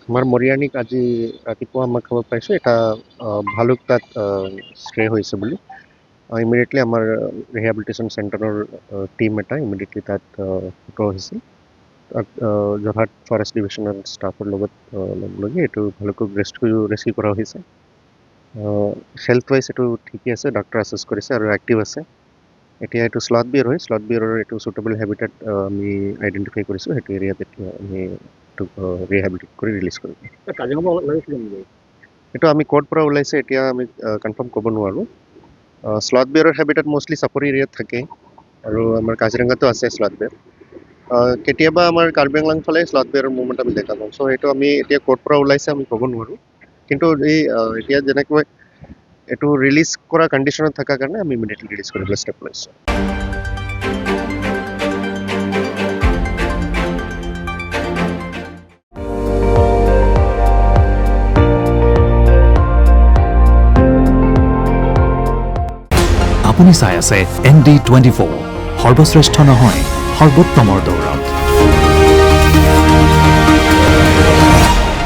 আমাৰ মৰিয়ানীক আজি ৰাতিপুৱা আমাক খবৰ পাইছোঁ এটা ভালুক তাত ষ্ট্ৰে হৈছে বুলি ইমিডিয়েটলি আমাৰ ৰিহেবিলিটেশ্যন চেণ্টাৰৰ টীম এটা ইমিডিয়েটলি তাত পঠোৱা হৈছিল তাত যোৰহাট ফৰেষ্ট ডিভিজনেল ষ্টাফৰ লগত লগ লাগি এইটো ভালুকক ৰেস্কিউ কৰা হৈছে হেল্থ ৱাইজ এইটো ঠিকেই আছে ডক্টৰ এছেছ কৰিছে আৰু এক্টিভ আছে এতিয়া এইটো স্লথ বিয়েৰ হয় স্লথ বিয়েৰৰ এইটো চুটেবল হেবিটেট আমি আইডেণ্টিফাই কৰিছোঁ সেইটো এৰিয়াত এতিয়া আমি ৰিহেবিলিটেট কৰি ৰিলিজ কৰিম এইটো আমি ক'ৰ পৰা ওলাইছে এতিয়া আমি কনফাৰ্ম ক'ব নোৱাৰোঁ স্লথ বিয়েৰৰ হেবিটেট মষ্টলি চাপৰি এৰিয়াত থাকে আৰু আমাৰ কাজিৰঙাতো আছে স্লথ বিয়েৰ কেতিয়াবা আমাৰ কাৰ্বি আংলং ফালে স্লথ বিয়েৰৰ মুভমেণ্ট আমি দেখা পাওঁ চ' সেইটো আমি এতিয়া ক'ৰ পৰা ওলাইছে আমি ক'ব নোৱাৰোঁ কিন্তু এই এতিয়া যেনেকৈ এইটো ৰিলিজ কৰা কণ্ডিশ্যনত থকাৰ কাৰণে আমি ইমিডিয়েটলি ৰিলিজ কৰিবলৈ ষ্টেপ লৈছোঁ আপুনি চাই আছে ND24 সৰ্বশ্ৰেষ্ঠ নহয় সৰ্বোত্তমৰ দৌৰত